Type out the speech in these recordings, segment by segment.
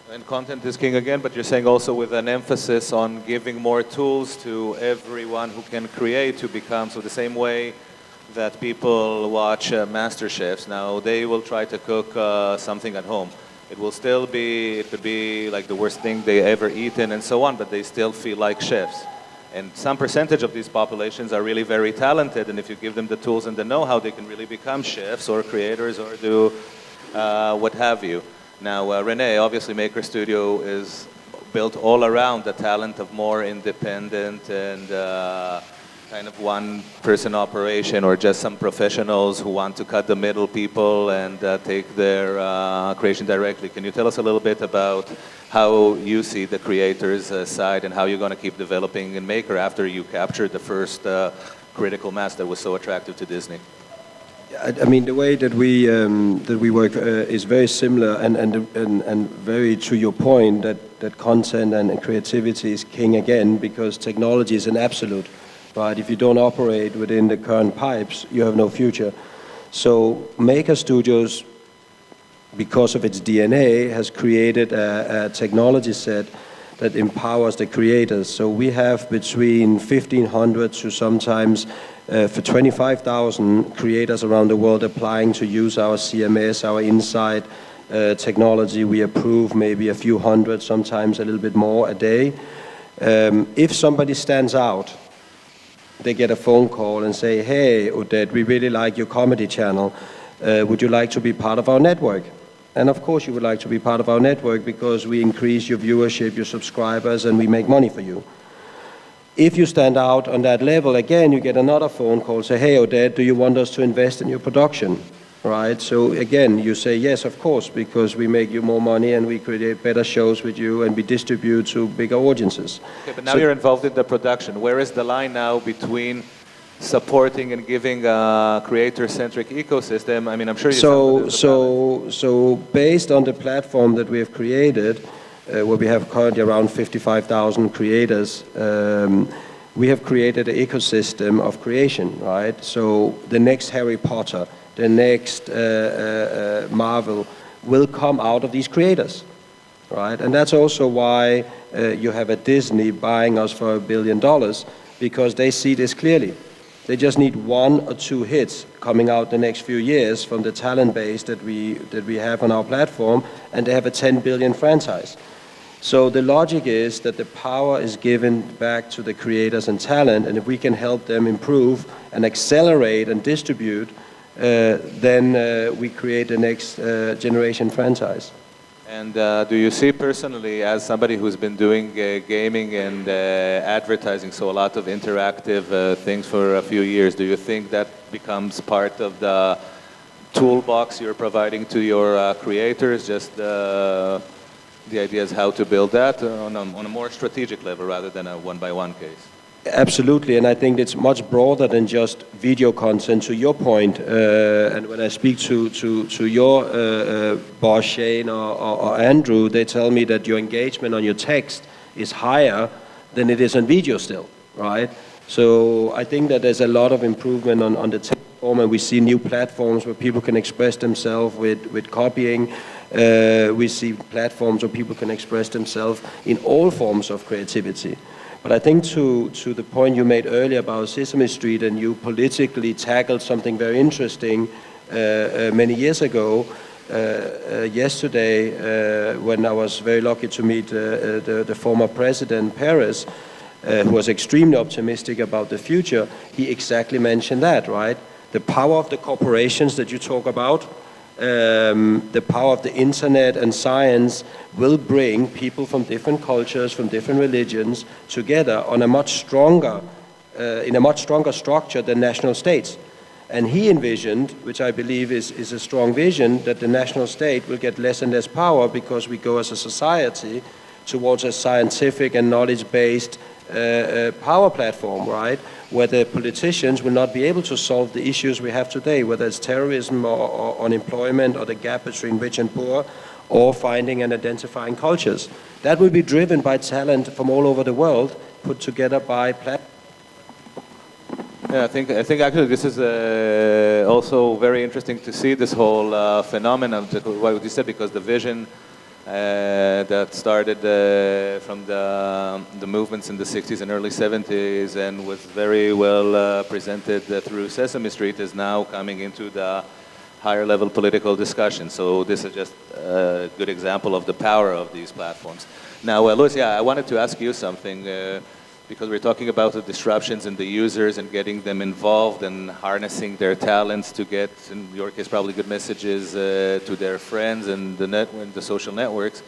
And content is king again, but you're saying also with an emphasis on giving more tools to everyone who can create to become, so the same way that people watch master chefs, now they will try to cook something at home. It will still be, it could be like the worst thing they ever eaten and so on, but they still feel like chefs. And some percentage of these populations are really very talented, and if you give them the tools and the know-how, they can really become chefs or creators or do what have you. Now, René, obviously Maker Studio is built all around the talent of more independent and kind of one-person operation, or just some professionals who want to cut the middle people and take their creation directly. Can you tell us a little bit about how you see the creators' side and how you're going to keep developing in Maker after you captured the first critical mass that was so attractive to Disney? I mean, the way that we work is very similar and very to your point that content and creativity is king again, because technology is an absolute, right? If you don't operate within the current pipes, you have no future. So Maker Studios, because of its DNA, has created a technology set that empowers the creators. So we have between 1,500 to sometimes for 25,000 creators around the world applying to use our CMS, our Insight technology. We approve maybe a few hundred, sometimes a little bit more a day. If somebody stands out, they get a phone call and say, hey, Oded, we really like your comedy channel. Would you like to be part of our network? And of course you would like to be part of our network because we increase your viewership, your subscribers, and we make money for you. If you stand out on that level, again, you get another phone call, say, hey, Oded, do you want us to invest in your production? Right? So again, you say, yes, of course, because we make you more money and we create better shows with you and we distribute to bigger audiences. Okay, but now you're involved in the production. Where is the line now between supporting and giving a creator-centric ecosystem? I mean, I'm sure you So based on the platform that we have created, where we have currently around 55,000 creators, we have created an ecosystem of creation, right? So the next Harry Potter, the next Marvel will come out of these creators, right? And that's also why you have a Disney buying us for $1 billion, because they see this clearly. They just need 1 or 2 hits coming out the next few years from the talent base that we have on our platform, and they have a 10 billion franchise. So the logic is that the power is given back to the creators and talent, and if we can help them improve and accelerate and distribute, then we create the next generation franchise. And do you see personally, as somebody who's been doing gaming and advertising, so a lot of interactive things for a few years, do you think that becomes part of the toolbox you're providing to your creators? Just the idea is how to build that on a more strategic level rather than a one-by-one case. Absolutely, and I think it's much broader than just video content. To your point, and when I speak to your boss Shane or Andrew, they tell me that your engagement on your text is higher than it is on video still, right? So I think that there's a lot of improvement on the text form, and we see new platforms where people can express themselves with copying. We see platforms where people can express themselves in all forms of creativity. But I think to the point you made earlier about Sesame Street, and you politically tackled something very interesting many years ago, yesterday, when I was very lucky to meet the former president, Perez, who was extremely optimistic about the future, he exactly mentioned that, right? The power of the corporations that you talk about, the power of the internet and science will bring people from different cultures, from different religions together on a much stronger, in a much stronger structure than national states. And he envisioned, which I believe is a strong vision, that the national state will get less and less power because we go as a society towards a scientific and knowledge-based power platform, right? Where the politicians will not be able to solve the issues we have today, whether it's terrorism or unemployment or the gap between rich and poor, or finding and identifying cultures. That will be driven by talent from all over the world, put together by platforms. Yeah, I think actually this is also very interesting to see this whole phenomenon, what you said, because the vision that started from the movements in the 60s and early 70s and was very well presented through Sesame Street, is now coming into the higher level political discussion. So this is just a good example of the power of these platforms. Now, Louis, I wanted to ask you something, because we're talking about the disruptions in the users and getting them involved and harnessing their talents to get, in your case, probably good messages to their friends and the social networks.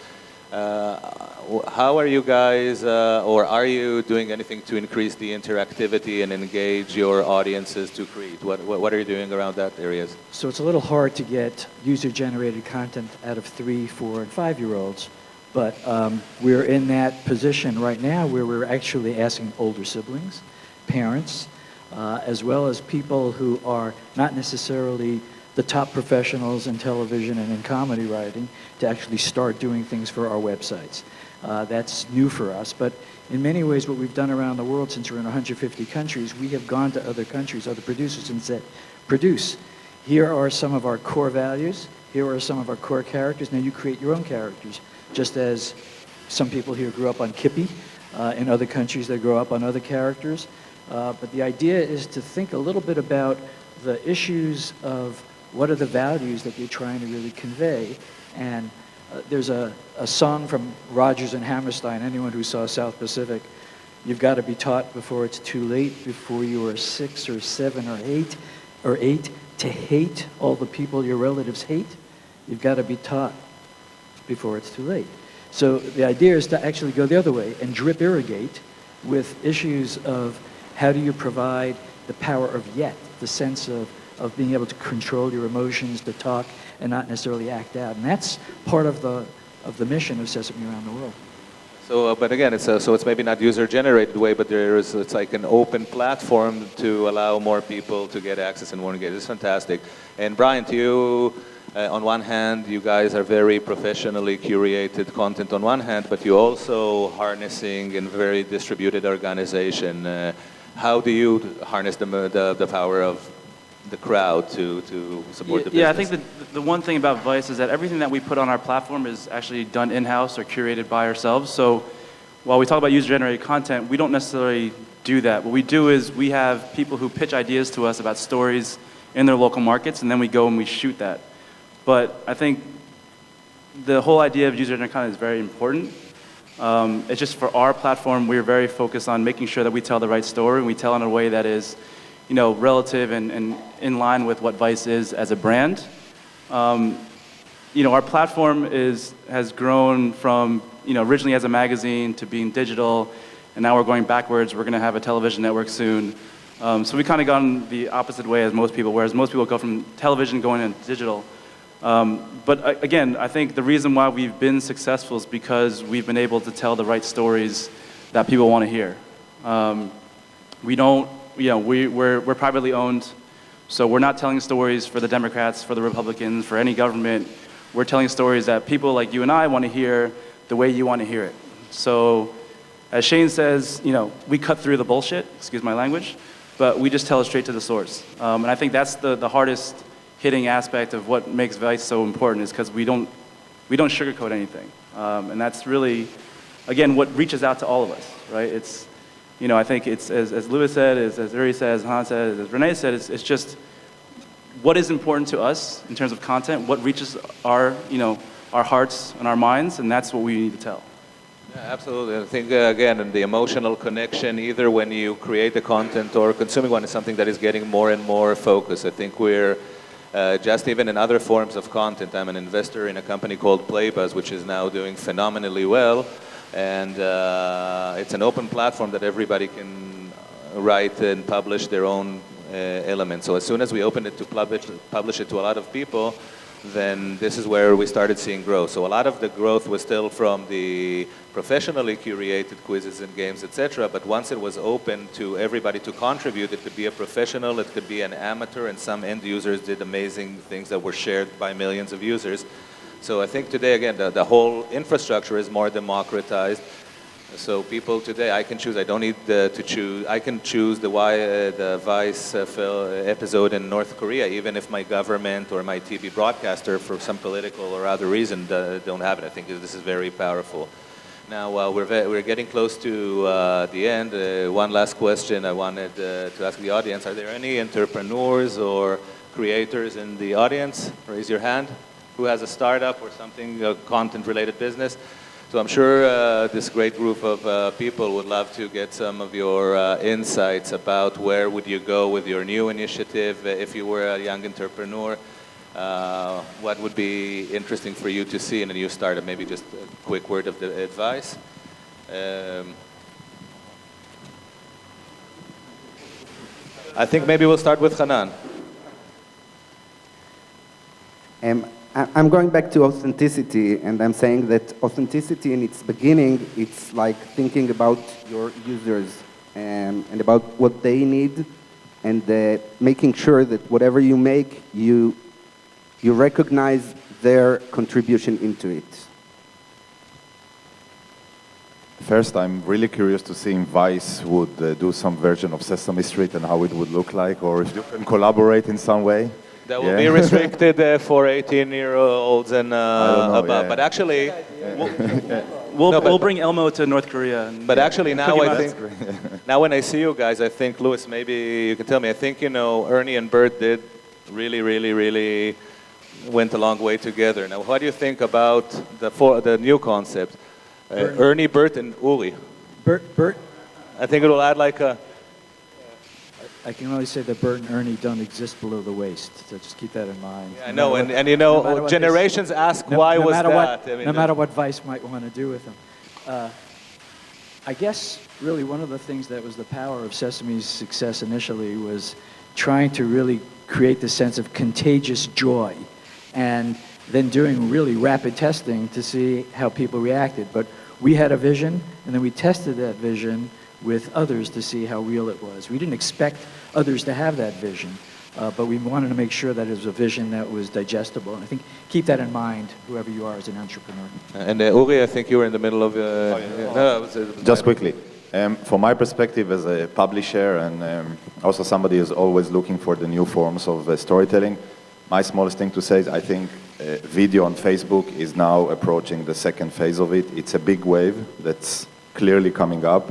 How are you guys, or are you doing anything to increase the interactivity and engage your audiences to create? What are you doing around that areas? So it's a little hard to get user-generated content out of 3, 4, and 5-year-olds, but we're in that position right now where we're actually asking older siblings, parents, as well as people who are not necessarily the top professionals in television and in comedy writing to actually start doing things for our websites. That's new for us, but in many ways what we've done around the world, since we're in 150 countries, we have gone to other countries, other producers, and said, produce. Here are some of our core values. Here are some of our core characters. Now you create your own characters, just as some people here grew up on Kippy. In other countries they grow up on other characters. But the idea is to think a little bit about the issues of what are the values that you're trying to really convey. And there's a song from Rodgers and Hammerstein, anyone who saw South Pacific, you've got to be taught before it's too late, before you are 6 or 7 or 8, to hate all the people your relatives hate. You've got to be taught before it's too late. So the idea is to actually go the other way and drip irrigate with issues of how do you provide the power of yet, the sense of being able to control your emotions, to talk and not necessarily act out. And that's part of the mission of Sesame around the world. So, but again, it's maybe not user-generated way, but it's like an open platform to allow more people to get access and more engaged. It's fantastic. And Bryant, you, on one hand, you guys are very professionally curated content on one hand, but you also harnessing in very distributed organization. How do you harness the power of the crowd to support the business? Yeah, I think the one thing about Vice is that everything that we put on our platform is actually done in-house or curated by ourselves. So while we talk about user-generated content, we don't necessarily do that. What we do is we have people who pitch ideas to us about stories in their local markets, and then we go and we shoot that. But I think the whole idea of user-generated content is very important. It's just for our platform, we're very focused on making sure that we tell the right story, and we tell in a way that is, you know, relative and in line with what Vice is as a brand. You know, our platform has grown from, you know, originally as a magazine to being digital, and now we're going backwards. We're going to have a television network soon. So we kind of gone the opposite way as most people, whereas most people go from television going into digital. But again, I think the reason why we've been successful is because we've been able to tell the right stories that people want to hear. We don't, you know, we're privately owned, so we're not telling stories for the Democrats, for the Republicans, for any government. We're telling stories that people like you and I want to hear the way you want to hear it. So, as Shane says, you know, we cut through the bullshit, excuse my language, but we just tell it straight to the source. And I think that's the hardest hitting aspect of what makes Vice so important, is because we don't sugarcoat anything. And that's really, again, what reaches out to all of us, right? It's, you know, I think it's, as Louis said, as Uri said, as Han said, as René said, it's just what is important to us in terms of content, what reaches our, you know, our hearts and our minds, and that's what we need to tell. Yeah, absolutely. I think, again, the emotional connection, either when you create the content or consuming one, is something that is getting more and more focused. I think we're just even in other forms of content. I'm an investor in a company called Playbuzz, which is now doing phenomenally well. And it's an open platform that everybody can write and publish their own elements. So as soon as we opened it to publish it to a lot of people, then this is where we started seeing growth. So a lot of the growth was still from the professionally curated quizzes and games, etc. But once it was open to everybody to contribute, it could be a professional, it could be an amateur, and some end users did amazing things that were shared by millions of users. So I think today, again, the whole infrastructure is more democratized. So people today, I can choose. I don't need to choose. I can choose the Vice episode in North Korea, even if my government or my TV broadcaster, for some political or other reason, don't have it. I think this is very powerful. Now we're getting close to the end. One last question I wanted to ask the audience: are there any entrepreneurs or creators in the audience? Raise your hand. Who has a startup or something, a content-related business? So I'm sure this great group of people would love to get some of your insights about where would you go with your new initiative if you were a young entrepreneur. What would be interesting for you to see in a new startup? Maybe just a quick word of advice. I think maybe we'll start with Hanan. I'm going back to authenticity, and I'm saying that authenticity in its beginning, it's like thinking about your users and about what they need, and making sure that whatever you make, you recognize their contribution into it. First, I'm really curious to see if Vice would do some version of Sesame Street and how it would look like, or if you can collaborate in some way. That will be restricted for 18-year-olds and above. Yeah. But actually, we'll bring Elmo to North Korea. But actually now Cookie I Monster. think, now when I see you guys, I think, Louis, maybe you can tell me, I think, Ernie and Bert did really went a long way together. Now, what do you think about the new concept? Ernie, Bert, and Uri. Bert, I think it will add like a... I can only say that Bert and Ernie don't exist below the waist, so just keep that in mind. Yeah, I know, and generations ask why was that? No matter what Vice might want to do with them. I guess really one of the things that was the power of Sesame's success initially was trying to really create the sense of contagious joy, and then doing really rapid testing to see how people reacted. But we had a vision, and then we tested that vision with others to see how real it was. We didn't expect others to have that vision, but we wanted to make sure that it was a vision that was digestible. And I think keep that in mind, whoever you are as an entrepreneur. And Uri, I think you were in the middle of... Just quickly, from my perspective as a publisher and also somebody who's always looking for the new forms of storytelling, my smallest thing to say is I think video on Facebook is now approaching the second phase of it. It's a big wave that's clearly coming up.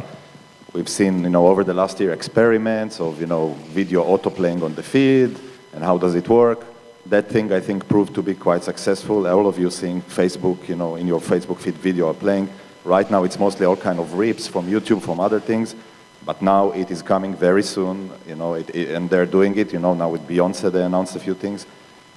We've seen, over the last year experiments of, video auto-playing on the feed and how does it work. That thing, I think, proved to be quite successful. All of you seeing Facebook, in your Facebook feed video are playing. Right now, it's mostly all kind of rips from YouTube, from other things. But now it is coming very soon, and they're doing it, now with Beyonce, they announced a few things.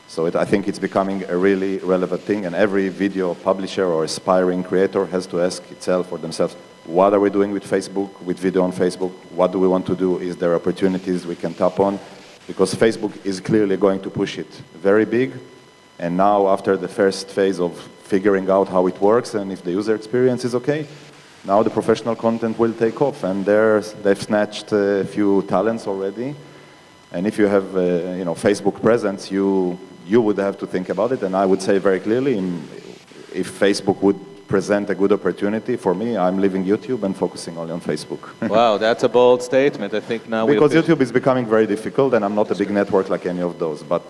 So I think it's becoming a really relevant thing, and every video publisher or aspiring creator has to ask itself or themselves, what are we doing with Facebook, with video on Facebook? What do we want to do? Is there opportunities we can tap on? Because Facebook is clearly going to push it very big. And now, after the first phase of figuring out how it works and if the user experience is okay, now the professional content will take off. And they've snatched a few talents already. And if you have, Facebook presence, you would have to think about it. And I would say very clearly, if Facebook would present a good opportunity for me, I'm leaving YouTube and focusing only on Facebook. Wow, that's a bold statement. I think now because YouTube is becoming very difficult, and I'm not a big network like any of those. But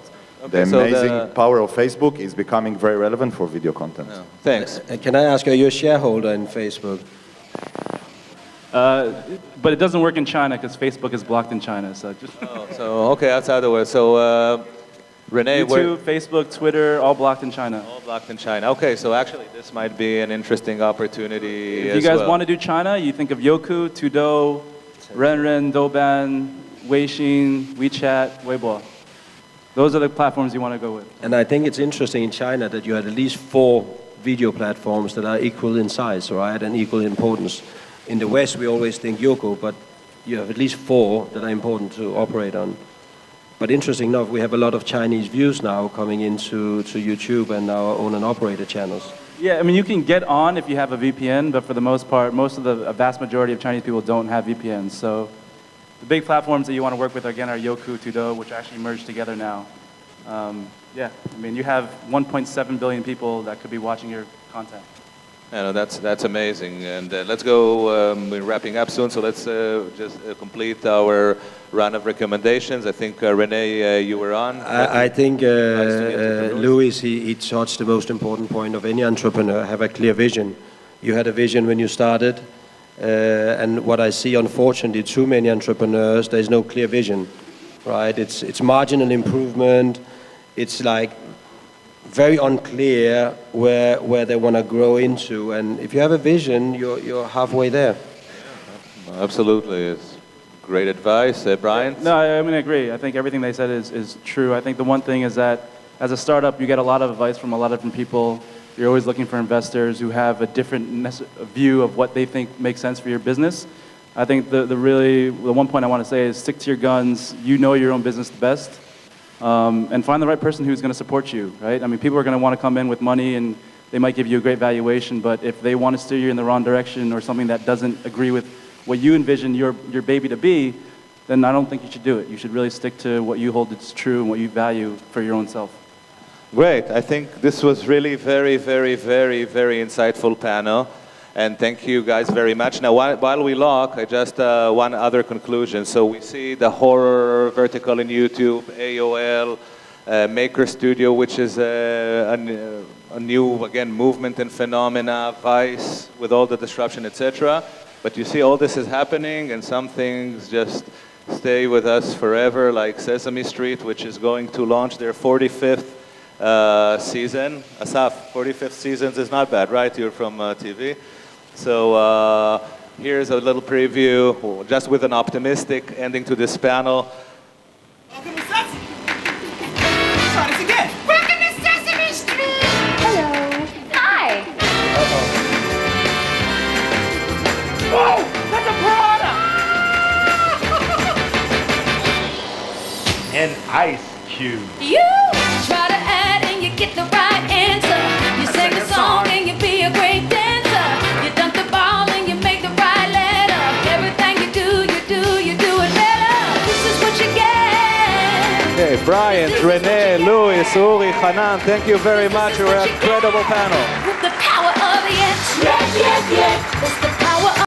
Okay, the so amazing power of Facebook is becoming very relevant for video content. Yeah. Thanks. Can I ask, are you a shareholder in Facebook? But it doesn't work in China because Facebook is blocked in China. So just Okay, that's out of the way. So, René, YouTube, Facebook, Twitter, all blocked in China. all blocked in China. Okay, so actually this might be an interesting opportunity If you guys want to do China, you think of Youku, Tudou, Renren, Douban, Weixin, WeChat, Weibo. Those are the platforms you want to go with. And I think it's interesting in China that you had at least 4 video platforms that are equal in size, right, and equal importance. In the West, we always think Youku, but you have at least 4 that are important to operate on. But interesting enough, we have a lot of Chinese views now coming into YouTube and our own and operator channels. Yeah, I mean, you can get on if you have a VPN, but for the most part, a vast majority of Chinese people don't have VPNs. So the big platforms that you want to work with, again, are Youku, Tudou, which actually merged together now. You have 1.7 billion people that could be watching your content. That's amazing. And let's go, we're wrapping up soon, so let's just complete our run of recommendations. I think, René, you were on. I think entrepreneurs. Louis, he touched the most important point of any entrepreneur, have a clear vision. You had a vision when you started, and what I see, unfortunately, too many entrepreneurs, there's no clear vision, right? It's marginal improvement. It's like very unclear where they want to grow into. And if you have a vision, you're halfway there. Absolutely. It's great advice. Bryant? No, I mean, I agree. I think everything they said is true. I think the one thing is that as a startup, you get a lot of advice from a lot of different people. You're always looking for investors who have a different view of what they think makes sense for your business. I think the one point I want to say is stick to your guns. You know your own business the best. And find the right person who's going to support you, right? I mean, people are going to want to come in with money and they might give you a great valuation, but if they want to steer you in the wrong direction or something that doesn't agree with what you envision your baby to be, then I don't think you should do it. You should really stick to what you hold is true and what you value for your own self. Great. I think this was really very, very, very, very insightful panel. And thank you guys very much. Now, while we lock, I just one other conclusion. So we see the horror vertical in YouTube, AOL, Maker Studio, which is a new, again, movement and phenomena, Vice, with all the disruption, etc. But you see all this is happening, and some things just stay with us forever, like Sesame Street, which is going to launch their 45th season. Asaf, 45th seasons is not bad, right? You're from TV. So here's a little preview, just with an optimistic ending to this panel. Welcome to Sesame. Try this again. Welcome to Sesame Street. Hello. Hi. Whoa, that's a piranha. An ice cube. You try to add and you get the right answer. You sing a song and you be a great dancer. You dunk the ball and you make the right letter. Everything you do it better. This is what you get. Okay, Bryant, René, Louis, Uri, Hanan, thank you very much. You're an incredible panel. With the power of the yes. Yes, yes, yes. It's the power